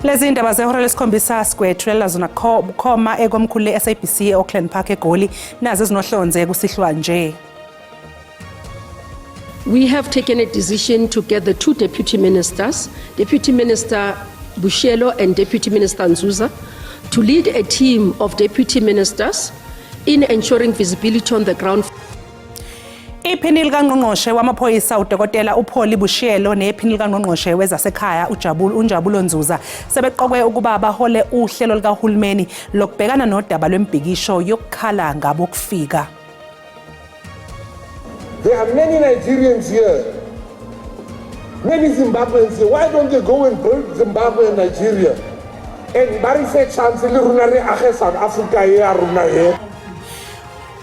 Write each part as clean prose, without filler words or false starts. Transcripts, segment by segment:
Lezi indaba zehora lesikhombisa sigwethulela zona khoma ekomkhulu le-SABC e-Auckland Park eGoli nazo ezinohlonze kusihlwa nje. We have taken a decision to get the two deputy ministers, Deputy Minister Bushielo and Deputy Minister Nzuza, to lead a team of deputy ministers in ensuring visibility on the ground. Iphini likaNgqongqoshe wamaphoyisa uDokotela uPaul Bushielo nephini likaNgqongqoshe wezasekhaya uNjabulo Nzuza sebeqokwe ukuba bahole uhlelo likahulumeni lokubhekana nodaba lwembhikisho yokukhala ngabokufika. There are many Nigerians here, many Zimbabweans here. Why don't they go and build Zimbabwe and Nigeria? And Barry said, Chancellor Runare Ahe South Africa here, Runare.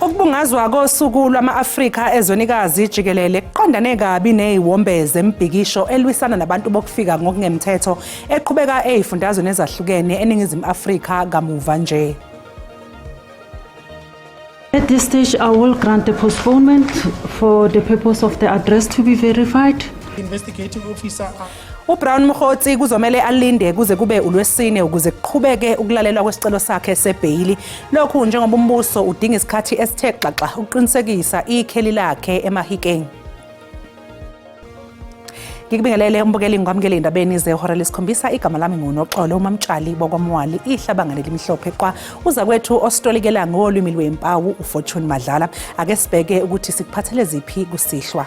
Ukubungazwa kosuku lwama-Afrika ezwenikazi jikelele kuqondane kabi neziwombe zembhikisho elwisana nabantu bokufika ngokungemthetho eqhubeka ezifundazweni ezahlukene eningizimu Afrika kamuva nje. At this stage, I will grant a postponement for the purpose of the address to be verified. Investigating officer. uBrown Mkhotsi kuzomela alinde kuze kube uLwesine ukuze kuqhubeke ukulalelwa kwesicelo sakhe sebhayili. Lokhu njengoba umbuso udinga isikhathi esithe xaxa ukuqinisekisa ikheli lakhe eMahikeng. Ngikubingelele umbukeli ngikwamukele indabeni zehora lesikhombisa igama lami nguNoxolo uMamtshali bokwamwali ihlabanga lelimhlophe qwa uza kwethu ositolikela ngolwimi lwempawu uFortune Madlala ake sibheke ukuthi sikuphathele ziphi kusihlwa.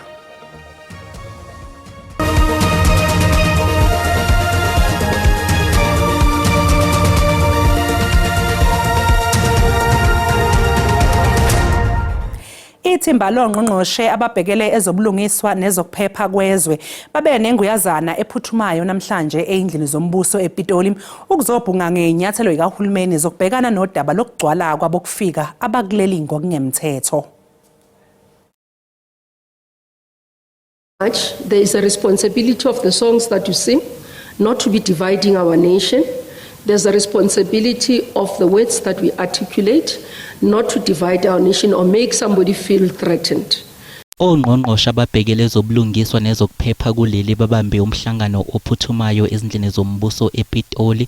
Ithimba longqongqoshe ababhekele ezobulungiswa nezokuphepha kwezwe babe nenguyazana ephuthumayo namhlanje eindlini zombuso ePitoli ukuzobhunga ngenyathelo likahulumeni zokubhekana nodaba lokugcwala kwabokufika abakuleli ngokungemthetho. There is a responsibility of the songs that you sing not to be dividing our nation. There's a responsibility of the words that we articulate not to divide our nation or make somebody feel threatened. Ongqongqoshe ababhekele ezobulungiswa nezokuphepha kuleli babambe umhlangano ophuthumayo ezindlini zombuso ePitoli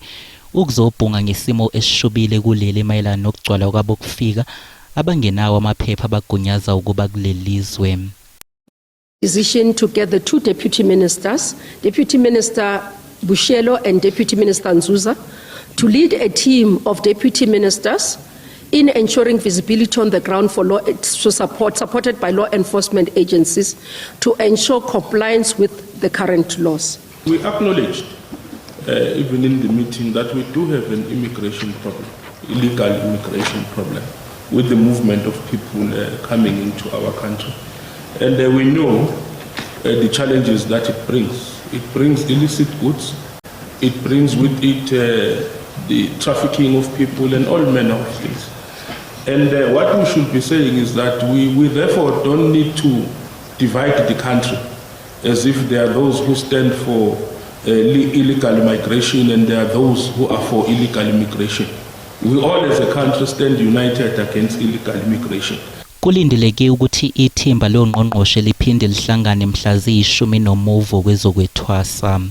ukuzobhunga ngesimo esishubile kuleli mayelana nokugcwala kwabokufika abangenawo amaphepha abagunyaza ukuba kulelizwe. Decision to get the two deputy ministers, Deputy Minister Bushielo and Deputy Minister Nzuza, to lead a team of deputy ministers in ensuring visibility on the ground for supported by law enforcement agencies to ensure compliance with the current laws. We acknowledged, even in the meeting, that we do have an immigration problem, illegal immigration problem, with the movement of people coming into our country. And we know the challenges that it brings. It brings illicit goods, it brings with it the trafficking of people and all manner of things. And what we should be saying is that we therefore don't need to divide the country as if there are those who stand for illegal migration and there are those who are for illegal immigration. We all as a country stand united against illegal immigration. Kulindeleke ukuthi ithimba longqongqoshe liphinde lihlangane mhla zi-10 kwezokwethwasa.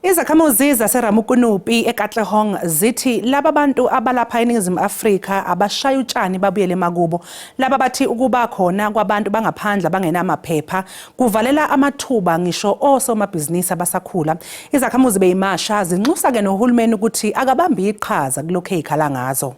Izakhamuzi zaseRamukunupi eKatlehong zithi laba bantu abalapha eNingizimu Afrika abashaya utshani babuyele emakubo. Laba bathi ukuba khona kwabantu bangaphandle abangenamaphepha kuvalela amathuba ngisho osomabhizinisi abasakhula. Izakhamuzi beyimasha zinxusa ke nohulumeni ukuthi akabambi iqhaza kulokho ezikhala ngazo.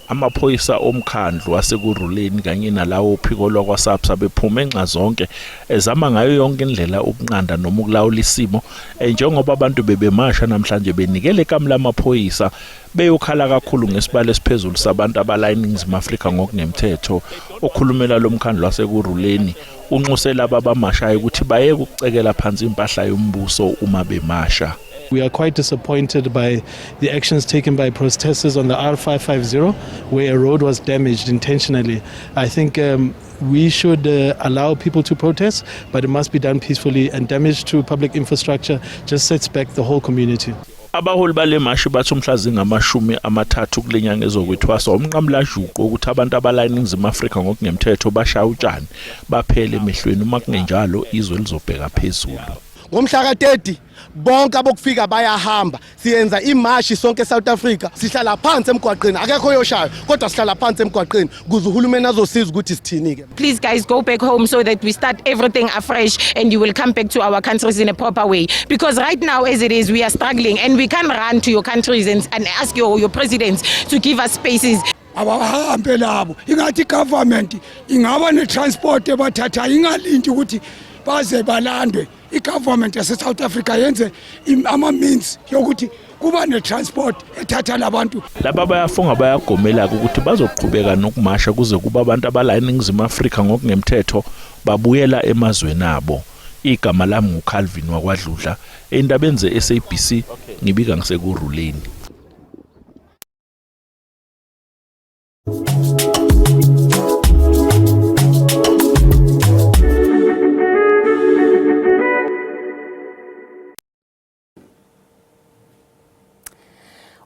Amaphoyisa omkhandlu wasekuruleni kanye nalawo uphiko lwakwaSAPSA bephuma enxazonke ezama ngayo yonke indlela ukunqanda noma ukulawula isimo njengoba abantu bebemasha namhlanje benikele ikamla lamaphoyisa beyokhala kakhulu ngesibalo esiphezulu sabantu abala eNingizimu Afrika ngokungemthetho. Okhulumela lomkhandlu wasekuruleni unxusela ababamashayo ukuthi bayeke ukucekela phansi impahla yombuso uma bemasha. We are quite disappointed by the actions taken by protesters on the R550 where a road was damaged intentionally. I think we should allow people to protest, but it must be done peacefully, and damage to public infrastructure just sets back the whole community. Abaholi balemashi bathi umhla zinga-30 kulenyanga ezokwethwasa umnqamlajuqu ukuthi abantu abala eNingizimu Afrika ngokungemthetho bashaya utshani baphele emehlweni uma kungenjalo izwe lizobheka phezulu. ngomhla ka-30 bonke abokufika bayahamba siyenza imashi sonke eSouth Africa sihlala phansi emgwaqeni akekho yoshayo kodwa sihlala phansi emgwaqeni kuze uhulumeni azosiza ukuthi sithini ke. Please guys, go back home so that we start everything afresh and you will come back to our countries in a proper way, because right now as it is we are struggling and we can't run to your countries and ask your presidents to give us spaces. Abahambe labo ingathi government ingaba ne transport ebathatha ingalindi ukuthi baze balandwe. I-government yase South Africa yenze ama means yokuthi kuba ne transport ethatha labantu. Laba bayafunga bayagomela ukuthi bazoqhubeka nokumasha kuze kuba abantu abala eNingizimu Afrika ngokungemthetho babuyela emazweni abo. Igama lami nguCalvin wakwaDludla endabeni ze-SABC ngibika ngisekuruleni.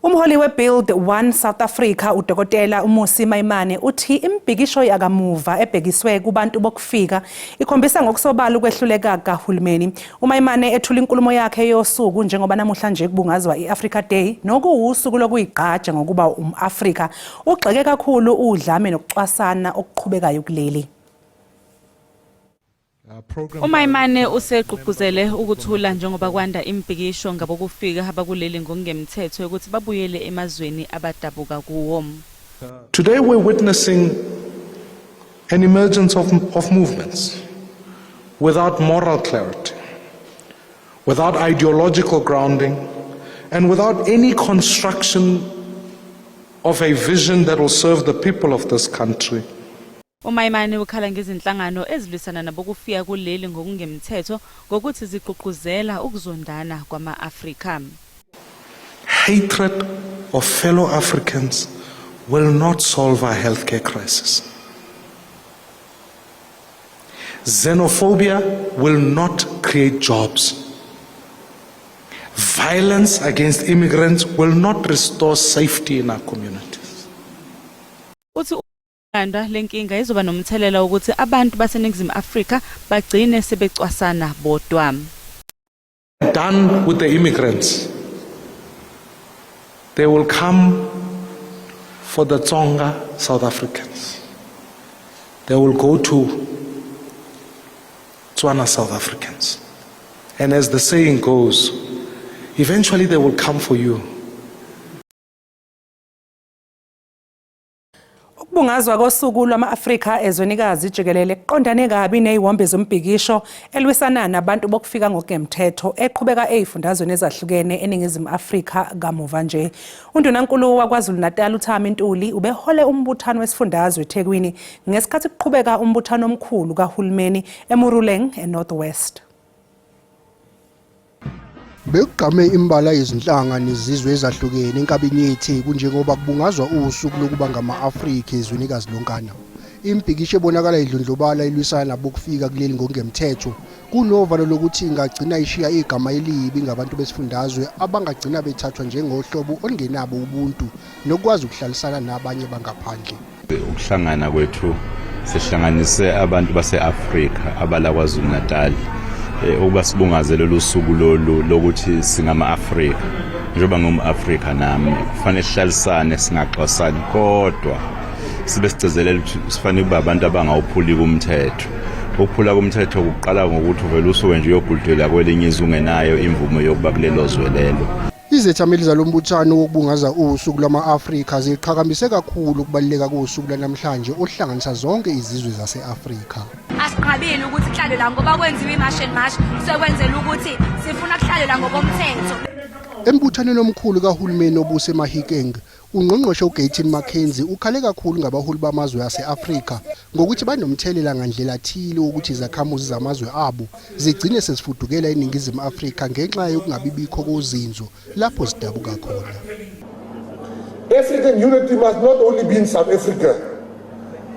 Umholi weBuild One South Africa uDokotela Umusi Maimane uthi imbhikisho yakamuva ebhekiswe kubantu bokufika ikhombisa ngokusobala ukwehluleka kahulumeni. uMaimane ethula inkulumo yakhe yosuku njengoba namuhla nje kubungazwa iAfrica Day nokuwusuku lokuyigqaja ngokuba umAfrika ugxeke kakhulu udlame nokucwasana okuqhubekayo kuleli. uMaimane useqhuquzele ukuthula njengoba kwanda imbhikisho ngabokufika abakuleli ngokungemthetho ukuthi babuyele emazweni abadabuka kuwo. Today we're witnessing an emergence of movements without moral clarity, without ideological grounding, and without any construction of a vision that will serve the people of this country. uMaimane ukhala ngezinhlangano ezilwisana nabokufika kuleli ngokungemthetho ngokuthi ziqhuquzela ukuzondana kwama-Afrika. Hatred of fellow Africans will not solve our healthcare crisis. Xenophobia will not create jobs. Violence against immigrants will not restore safety in our communities. Lenkinga izoba nomthelela ukuthi abantu baseNingizimu Afrika bagcine sebecwasana bodwa. Done with the immigrants. They will come for the Tsonga South Africans. They will go to Tswana South Africans. And as the saying goes, eventually they will come for you. Ukubungazwa kosuku lwama-Afrika ezwenikazi jikelele kuqondane kabi neziwombe zombhikisho elwisana nabantu bokufika ngokungemthetho eqhubeka ezifundazweni ezahlukene eNingizimu Afrika kamuva nje. UNdunankulu waKwaZulu-Natal uThami Ntuli ubehole umbuthano wesifundazwe eThekwini ngesikhathi kuqhubeka umbuthano omkhulu kahulumeni eMoruleng eNorth West. Bekugqame imbala yezinhlanga nezizwe ezahlukene enkabinyethi kunjengoba kubungazwa usuku lokuba ngama-Afrika ezwenikazi lonkana. Imbhikisho ebonakala idlondlobala ilwisana nabokufika kuleli ngokungemthetho kunovalo lokuthi ingagcina ishiya igama elibi ngabantu besifundazwe abangagcina bethathwa njengohlobo olungenabo ubuntu nokwazi ukuhlalisana nabanye bangaphandle. Ukuhlangana kwethu sihlanganise abantu base-Afrika abala KwaZulu-Natal ukuba sibungaze lolu suku lolu lokuthi singama-Afrika. Njengoba ngum-Afrika nami kufanele sihlalisane singaxwasani kodwa sibe sicezelela ukuthi sifanele kuba abantu abangawuphuli kumthetho. Ukuphula kumthetho kuqala ngokuthi uvele usuke nje uyobhulidela kwelinye izwe ungenayo imvume yokuba kulelo zwe lelo. Izethameli zalombuthano wokubungaza usuku lwama-Afrika ziqhakamise kakhulu ukubaluleka kosuku lanamhlanje ohlanganisa zonke izizwe zase-Afrika. Asiqhabile ukuthi kuhlale la ngoba kwenziwe imash and mash sekwenzela ukuthi sifuna kuhlale la ngokomthetho. Embuthaneni omkhulu kahulumeni obuseMahikeng, ungqongqoshe uGayton Mackenzie ukhale kakhulu ngabaholi bamazwe ase-Afrika ngokuthi banomthelela ngandlela thile ukuthi izakhamuzi zamazwe abo zigcine sezifudukela eNingizimu Afrika ngenxa yokungabibikho kozinzo lapho zidabuka khona. African unity must not only be in South Africa.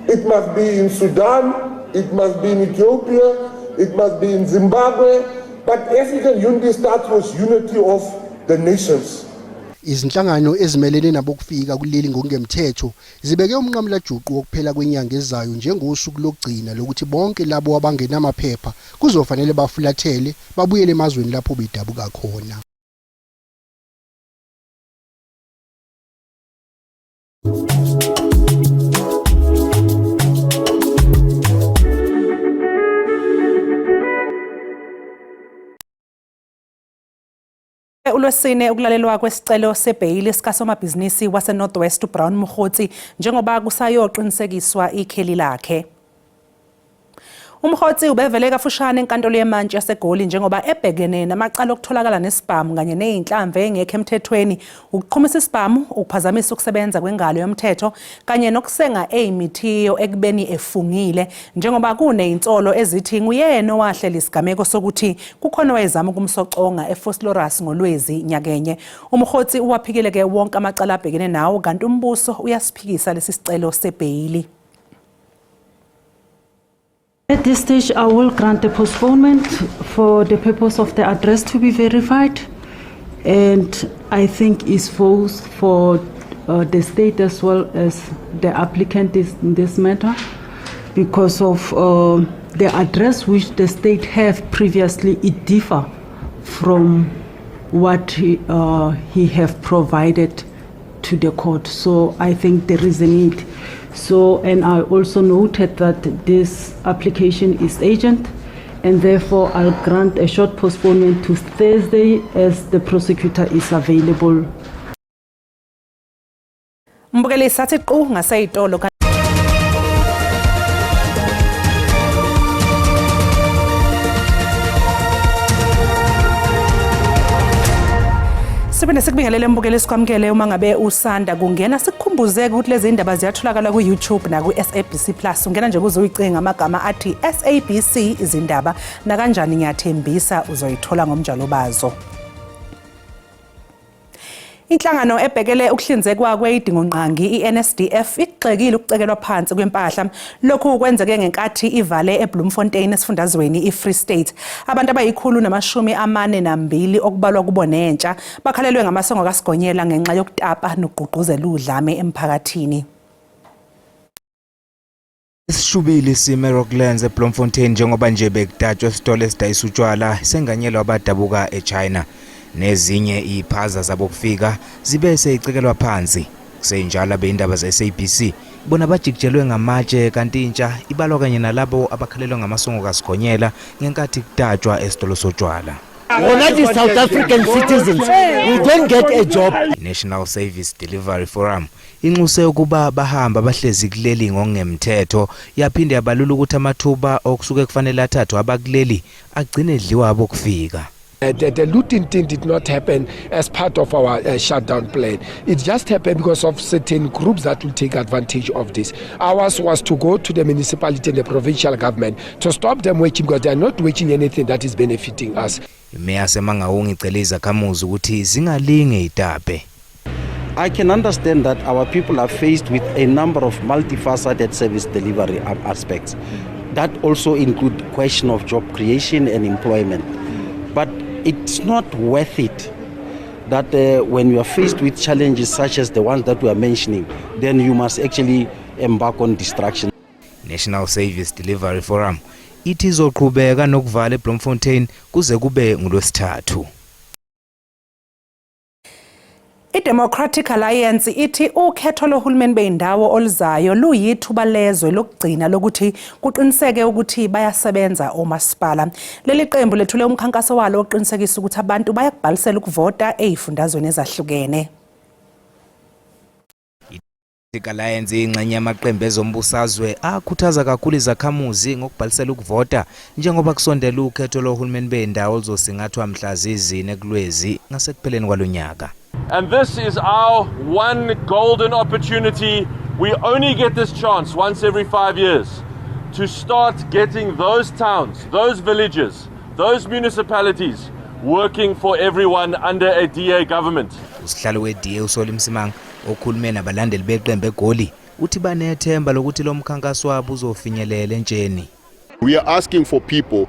It must be in Sudan, it must be in Ethiopia, it must be in Zimbabwe, but African unity starts with unity of the nations. Izinhlangano ezimelene nabokufika kuleli ngokungemthetho zibeke umnqamula juqu wokuphela kwenyanga ezayo njengosuku lokugcina lokuthi bonke labo abangenamaphepha kuzofanele bafulathele babuyele emazweni lapho bedabuka khona. Ulwesine ukulalelwa kwesicelo sebhayili sikasomabhizinisi waseNorthwest uBrown Mokgotsi njengoba kusayoqinisekiswa ikheli lakhe. Umkgotsi ubevele kafushane enkantolo yemantshi yaseGoli njengoba ebhekene namacala okutholakala nesibhamu kanye nezinhlamvu engekho emthethweni, ukuqhumisa isibhamu, ukuphazamisa ukusebenza kwengalo yomthetho kanye nokusenga ezimithiyo ekubeni efungile njengoba kunezinsolo ezithi nguyena owahlela isigameko sokuthi kukhona wayezama ukumsoconga eFosloras ngoLwezi nyakenye. Umkgotsi uwaphikile ke wonke amacala abhekene nawo kanti umbuso uyasiphikisa lesi sicelo sebhayili. At this stage, I will grant a postponement for the purpose of the address to be verified, and I think it's both for the state as well as the applicant in this matter, because of the address which the state have previously, it differ from what he have provided to the court. So I think there is a need. So, and I also noted that this application is urgent, and therefore I'll grant a short postponement to Thursday as the prosecutor is available. Mbukeli sathi qhu ngaseyitolo Sibene sikubingelele mbukeli sikwamkele uma ngabe usanda kungena sikukhumbuzeke ukuthi lezi indaba ziyatholakala ku YouTube na ku SABC Plus ungena nje kuzoyicinga amagama athi SABC izindaba na kanjani ngiyathembisa uzoyithola ngomnjalo bazo. Inhlangano ebhekele ukuhlinzekwa kwezidingonqangi iNSDF igxekile ukucekelwa phansi kwempahla lokhu kwenzeke ngenkathi ivale eBloemfontein esifundazweni iFree State. Abantu abayi142 okubalwa kubo nentsha bakhalelwe ngamasongo kaSigonyela ngenxa yokutapa nokugqugquzela udlame emphakathini. Isishubili sime Rocklands eBloemfontein njengoba nje bekudatshwa esitolo esidayisa utshwala senganyelwa abadabuka eChina. Nezinye iphaza zabokufika zibe seyicekelwa phansi kusenjalo beindaba zeSABC bona bajikijelwe ngamatshe kanti intsha ibalwa kanye nalabo abakhalelwa ngamasongo kaSigonyela ngenkathi kudatshwa esitolo sotshwala. South African citizens, we don't get a job. National Service Delivery Forum inxuse ukuba bahamba bahlezi kuleli ngokungemthetho yaphinde yabalula ukuthi amathuba okusuke kufanele athathwe abakuleli agcine edliwa abokufika. The looting thing did not happen as part of our shutdown plan. It just happened because of certain groups that will take advantage of this. Ours was to go to the municipality and the provincial government to stop them waging because they are not waging anything that is benefiting us. Mayor Semangawung icela kamuzu ukuthi zingalinge itape. I can understand that our people are faced with a number of multifaceted service delivery aspects. That also include question of job creation and employment. But it's not worth it that when you are faced with challenges such as the ones that we are mentioning, then you must actually embark on distraction. National Service Delivery Forum ithi izoqhubeka nokuvala eBloemfontein kuze kube ngolwesithathu. iDemocratic Alliance ithi ukhetho lohulumeni beindawo oluzayo luyithuba lezwe lokugcina lokuthi kuqiniseke ukuthi bayasebenza omasipala. Leli qembu lethule umkhankaso walo oqinisekisa ukuthi abantu bayakubhalisela ukuvota ezifundazweni ezahlukene. Alliance ingxenye yamaqembu ezombusazwe akhuthaza kakhulu izakhamuzi ngokubhalisela ukuvota njengoba kusondela ukhetho lohulumeni beindawo oluzosingathwa mhla zizine kuLwezi ngasekupheleni kwalonyaka. And this is our one golden opportunity. We only get this chance once every 5 years to start getting those towns, those villages, those municipalities working for everyone under a DA government. Usihlalo weDA uSoli Msimang okhulume nabalandeli beqembu eGoli uthi banethemba lokuthi lo mkhankaso wabo uzofinyelela entsheni. We are asking for people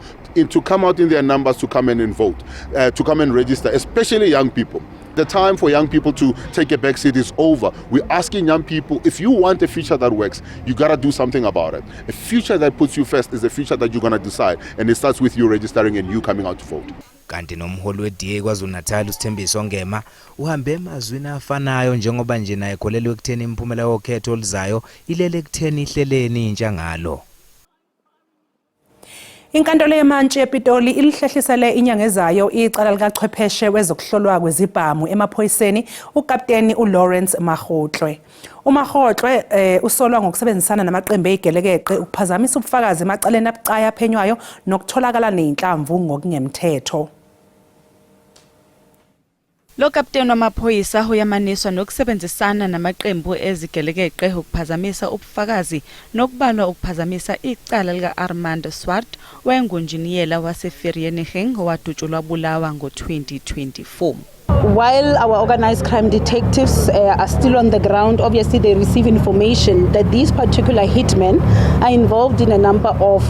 to come out in their numbers to come and vote, to come and register, especially young people. The time for young people to take a back seat is over. We're asking young people, if you want a future that works, you got to do something about it. A future that puts you first is a future that you're going to decide, and it starts with you registering and you coming out to vote. Kanti nomholi we-DA KwaZulu-Natal uSithembiso Ngema uhambe emazwini afanayo njengoba nje naye ekholelwe ekutheni imiphumela yokhetho oluzayo ilele ekutheni ihleleni intsha ngalo. Inkantolo yemantshi ePitoli ilihlehlisele inyanga ezayo icala likachwepheshe wezokuhlolwa kwezibhamu emaphoyiseni uKapteni uLawrence Magotlwe. uMagotlwe usolwa ngokusebenzisana namaqembu egelekeqe ukuphazamisa ubufakazi emacaleni abucayi aphenywayo nokutholakala nenhlamvu ngokungemthetho. Lo kapteni wamaphoyisa uyamaniswa nokusebenzisana namaqembu ezigelekeqe ukuphazamisa ubufakazi nokubalwa ukuphazamisa icala lika Armand Swart wengunjiniyela waseVereeniging owadutshulwa Bulawa ngo-2024. While our organized crime detectives are still on the ground, obviously they receive information that these particular hitmen are involved in a number of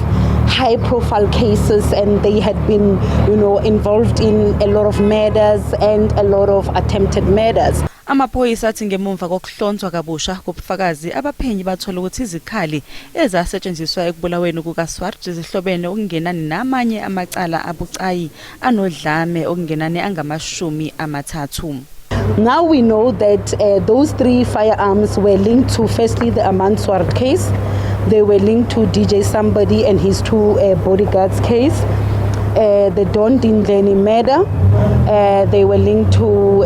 high-profile cases, and they had been, involved in a lot of murders and a lot of attempted murders. Amaphoyisa athi ngemumva kokuhlonzwa kabusha kobufakazi abaphenyi bathola ukuthi izikhali ezasetshenziswa ekubulaweni kukaSwart zihlobene okungenani namanye amacala abucayi anodlame okungenani angama-30. Now we know that those 3 firearms were linked to, firstly, the Armand Swart case. They were linked to DJ Somebody and his 2 bodyguards case. The Don Dindleni murder. They were linked to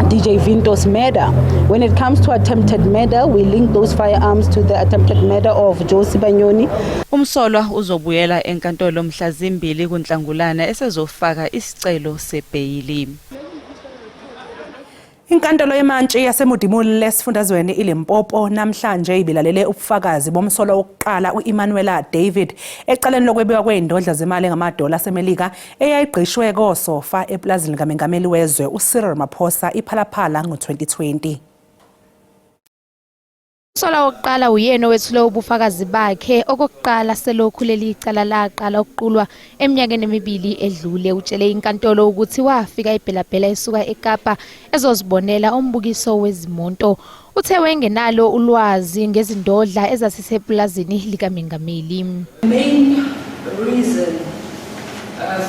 DJ Vinto's murder. When it comes to attempted murder, we link those firearms to the attempted murder of Josie Banyoni. Umsolwa uzobuyela enkantolo mhla 2 kuNhlangulana esezofaka isicelo sebheyili. Inkantolo yemantshi yaseMudimuli esifundazweni iLimpopo namhlanje ibilalele ubufakazi bomsolwa wokuqala uEmmanuela David ecaleni lokwebiwa kweindodla zemali ngamadola aseMelika eyayigqishwe kosofa eplazini kaMengameli wezwe uCyril Ramaphosa iPhalaphala ngo-2020. Umsolwa wokuqala uyena owethule ubufakazi bakhe okokuqala selokhu leli icala laqala ukuqulwa eminyakeni 2 edlule. Utshele inkantolo ukuthi wafika eBhelabhela esuka eKapa ezozibonela umbukiso wezimonto. Uthe wengenalo ulwazi ngezindodla ezasiseplazini likaMengameli. Main reason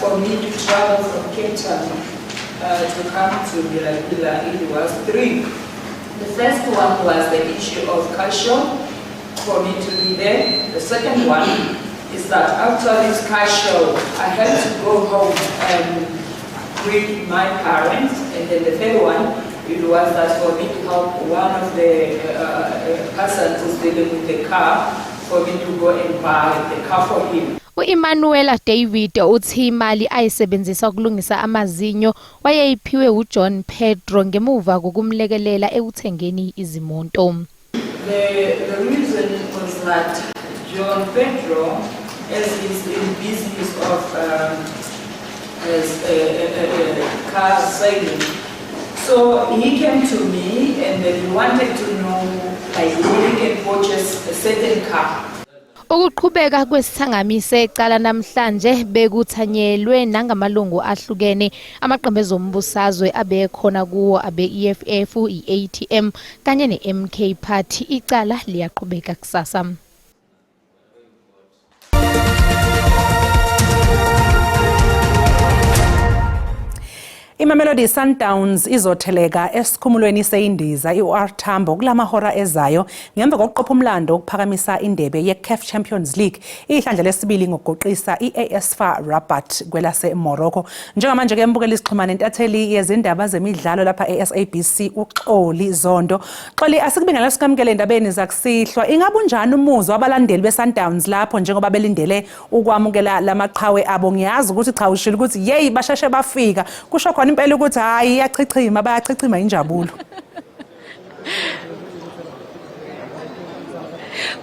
for me to travel from Cape Town to come to Bela it was 3. The first one was the issue of Kasho, for me to be there. The second one is that after this Kasho, I had to go home and greet my parents. And then the third one, it was that for me to help one of the persons who's dealing with the car, for me to go and buy the car for him. uEmmanuela David uthi imali ayisebenzisa ukulungisa amazinyo wayeyiphiwe uJohn Pedro ngemuva kokumlekelela ekuthengeni izimonto. The reason was that John Pedro, as he's in business of car selling, so he came to me and then he wanted to know like where he can purchase a certain car. Ukuqhubeka kwesithangamise ecala namhlanje bekuthanyelwe nangamalungu ahlukene amaqembu ezombusazwe abekhona kuwo abe-EFF, i-ATM kanye ne-MK Party. Icala liyaqhubeka kusasa. Imamelodi Sundowns izotheleka esikhumulweni seindiza iOR Tambo kulamahora ezayo ngemva kokuqopha umlando ukuphakamisa indebe yeCAF Champions League ihlandla lesibili ngokugoqisa iAS FAR Rabat kwelase Morocco. Njengamanje ke mbukela isixhumana entatheli yezindaba zemidlalo lapha eSABC uXoli Zondo. Xoli asikubingelela sikamkele endabeni zakusihlwa. Ingabe unjani umuzwa wabalandeli beSundowns lapho njengoba belindele ukwamukela lamaqhawe abo? Ngiyazi ukuthi cha ushilo ukuthi yey bashashe bafika kusho khona impela ukuthi hayi iyachichima bayachichima injabulo.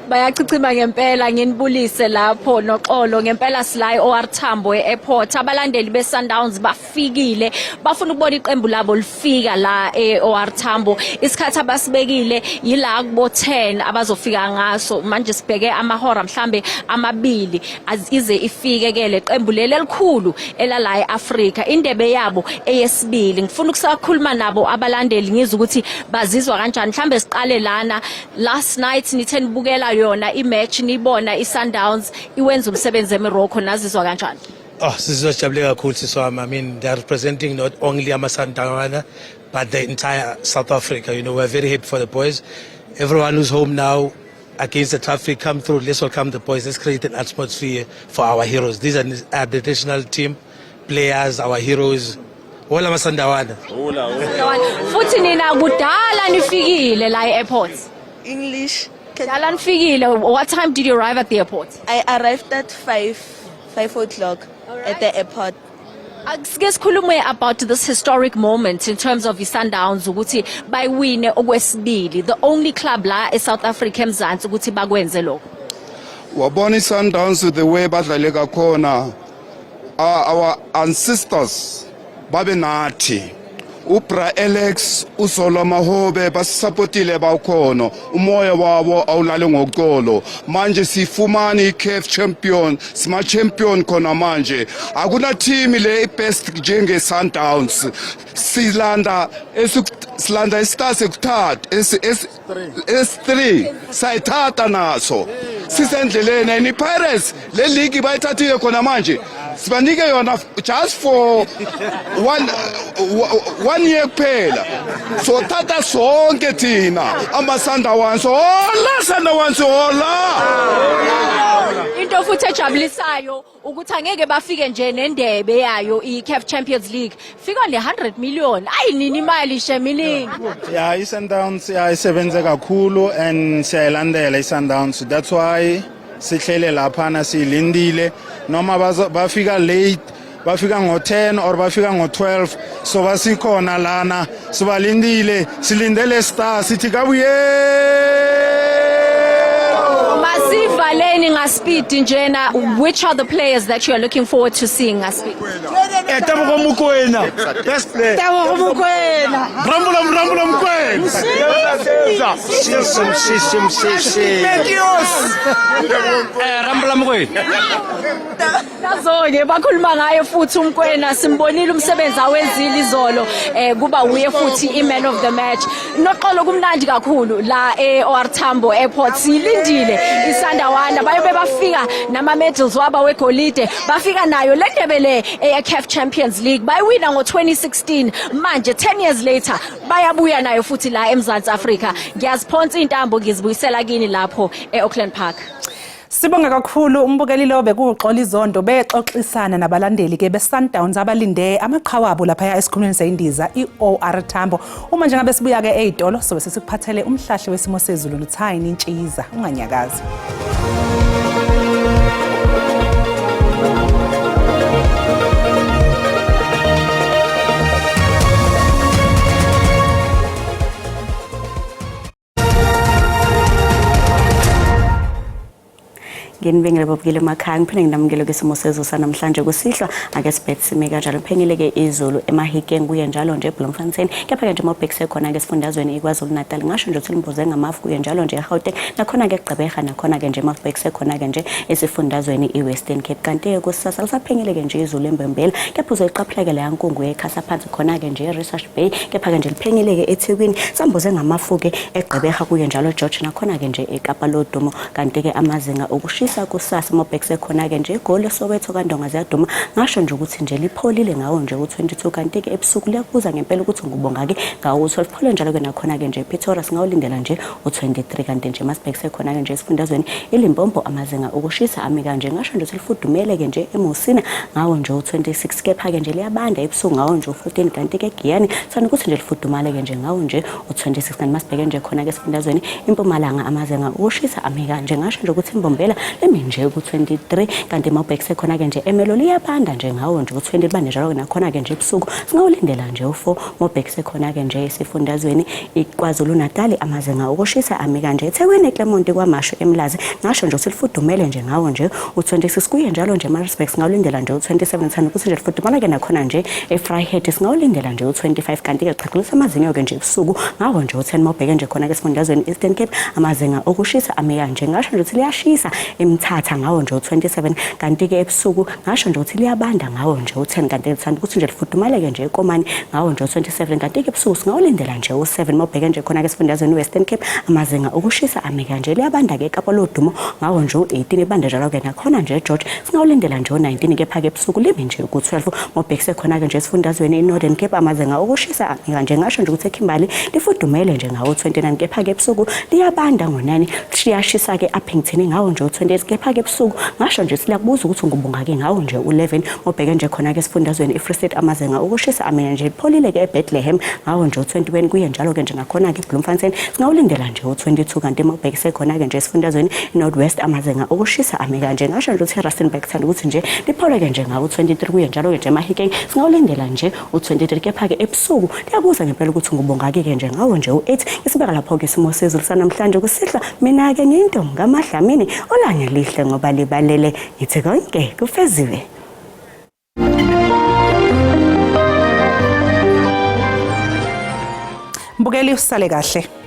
Bayachicima ngempela nginibulise lapho noxolo ngempela silay OR Tambo eAirport abalandeli beSundowns bafikile bafuna ukubona iqembu labo lifika la eOR Tambo isikhathi abasibekile yila kubo 10 abazofika ngaso manje sibheke amahora mhlambe amabili ize ifike ke leqembu leli elikhulu elala eAfrika indebe yabo eyesibili ngifuna ukusakhuluma nabo abalandeli ngizwe ukuthi bazizwa kanjani mhlambe siqale lana last night nithe nibukela yona imatch nibona iSundowns iwenza umsebenzi eMorocco nazizwa kanjani Sizizwa sijabule kakhulu siswami. I mean, they are representing not only amaSundowns but the entire South Africa. You know, we're very happy for the boys. Everyone who's home now against the traffic, come through. Let's welcome the boys. Let's create an atmosphere for our heroes. These are the national team players, our heroes. All amaSundowns. Futhi nina kudala nifikile la eAirport. English. Dala nifikile. What time did you arrive at the airport? I arrived at 5 o'clock at the airport. Sikhulume about this historic moment in terms of iSundowns ukuthi bayiwine okwesibili, the only club la eSouth Africa eMzansi ukuthi bakwenze lokho. Wabona iSundowns the way badlale kakhona, our ancestors babe nathi uBra Alex uZola Mahobe basupportile bawukhono umoya wabo awulale ngoxolo manje sifumana iCAF champion sima champion khona manje akuna team le best njenge Sundowns silanda isitase kuthatha S3 sayithatha naso sisendleleni ni Pirates le league bayithathile khona manje sibanike yona just for one year kuphela so thatha sonke thina amaSundowns hola into futhi ejabulisayo ukuthi angeke bafike nje nendebe yayo iCAF Champions League fika le100 million ayinini imali sheminingi iSundowns isebenze kakhulu and siyayilandela iSundowns that's why sihlele lapha na silindile noma bafika late bafika ngo10 or bafika ngo12 so basikhona lana sibalindile silindele star sithi kabuye masivaleni ngaSpeed njena which are the players that you are looking forward to seeing ngaSpeed Tabo Mukwena best player Tabo Mukwena Rambula Mukwena Rambula Mukwena Nazoke bakhuluma ngayo futhi uMkwena simbonile umsebenzi awenzile izolo kuba uye futhi iman of the match noxolo kumnandi kakhulu la eOR Tambo Airport silindile iSundowns bayobe bafika nama medals waba wegolide bafika nayo le ndebe le eCAF Champions League bayiwina ngo2016 manje 10 years later bayabuya nayo futhi la eMzansi Africa ngiyaziphonsa intambo ngizibuyisela kini lapho eAuckland Park. Sibonga kakhulu umbukeli lo bekuxola izondo bexoxisana nabalandeli ke beSundowns abalinde amaqhawe abo lapha esikhumulweni seyindiza iOR Tambo uma njengabe sibuya ke ezitolo sobe sikuphathele umhlahli wesimo sezulu noThayini Ntshiza unganyakazi. Nginibengele bobukile emakhaya ngiphinde nginamukele kwesimo sezulu sanamhlanje kusihlwa ake sibethe sime kanjalo phenyele ke izulu eMahikeng kuye njalo nje eBloemfontein kepha ke nje mobhekise khona ke esifundazweni iKwaZulu Natal ngasho nje ukuthi limboze ngamafu kuye njalo nje eGauteng nakhona ke eGqeberha nakhona ke nje mobhekise khona ke nje esifundazweni iWestern Cape kanti ke kusasa lisaphenyele ke nje izulu embembela kepha uzoyiqaphela ke la yankungu ekhasa phansi khona ke nje eResearch Bay kepha ke nje liphenyele ke eThekwini samboze ngamafu ke eGqeberha kuye njalo George nakhona ke nje eKapa Lodumo kanti ke amazinga okushisa kusasa mobhekise khona ke nje eGoli Soweto kaNdonga ziyaduma ngasho nje ukuthi nje lipholile ngawo nje u22 kanti ke ebusuku liyakubuza ngempela ukuthi ngubonga ke ngawo u12 phole njalo ke nakhona ke nje ePretoria singawulindela nje u23 kanti nje masibhekise khona ke nje esifundazweni iLimpopo amazinga okushisa ami kanje ngasho nje ukuthi lifudumele ke nje eMusina ngawo nje u26 kepha ke nje liyabanda ebusuku ngawo nje u14 kanti ke eGiyani thana ukuthi nje lifudumale ke nje ngawo nje u26 kanti masibheke nje khona ke esifundazweni iMpumalanga amazinga okushisa ami kanje ngasho nje ukuthi iMbombela emi nje ku-23 kanti mawubhekise khona-ke nje emelo liyabanda nje ngawo nje u-20 libande njalo-ke nakhona-ke nje ebusuku singawulindela nje u4 mawubhekise khona-ke nje esifundazweni iKwaZulu-Natal amazinga okushisa ami kanje eThekwini eClermont kwaMashu eMlazi ngasho nje ukuthi lifudumele nje ngawo nje u26 kuye njalo nje eMaritzburg singawulindela nje u27 thanda ukuthi nje lifudumala-ke nakhona nje eVryheid singawulindela nje u25 kanti-ke qhakulisa amazinga-ke nje ebusuku ngawo nje u10 mawubheke nje khona-ke esifundazweni Eastern Cape amazinga okushisa ami kanje ngasho nje ukuthi liyashisa eMthatha ngawo nje u27 kanti-ke ebusuku ngasho nje ukuthi liyabanda ngawo nje u10 kanti thanda ukuthi nje lifudumaleke nje eKomani ngawo nje u27 kanti-ke ebusuku singawulindela nje u7 mawubheke nje khona-ke esifundazweni Western Cape amazinga okushisa ami kanje liyabanda-ke eKapa Lodumo ngawo nje u18 ibanda njalo-ke nakhona nje eGeorge singawulindela nje u19 kepha-ke ebusuku limi nje ku12 mawubhekise khona-ke nje esifundazweni iNorthern Cape amazinga okushisa ami kanje ngasho nje ukuthi eKimberley lifudumele nje ngawo 29 kepha-ke ebusuku liyabanda ngo9 liyashisa-ke ePinkton ngawo nje u28 kepha-ke ebusuku ngasho nje siyakubuza ukuthi ngubunga-ke ngawo nje u11 mawubheke nje khona-ke esifundazweni iFree State amazinga okushisa ami nje lipholile-ke eBethlehem ngawo nje u21 kuye njalo-ke nje nakhona-ke eBloemfontein singawulindela nje u22 kanti mawubhekise khona-ke nje esifundazweni Northwest amazinga okushisa ami kanje ngasho nje ukuthi eRustenburg thanda ukuthi nje lipholeke nje ngawo 23 kuye njalo-ke nje eMahikeng singawulindela nje u23 kepha-ke ebusuku liyabuza ngempela ukuthi ngubungaki-ke nje ngawo nje u8 isibeka lapho-ke isimo sezulu sanamhlanje kusihla mina-ke ngiyinto ngamaDlamini olanye lihle ngoba libalele ngithi konke kufeziwe. Mbukeli usale kahle.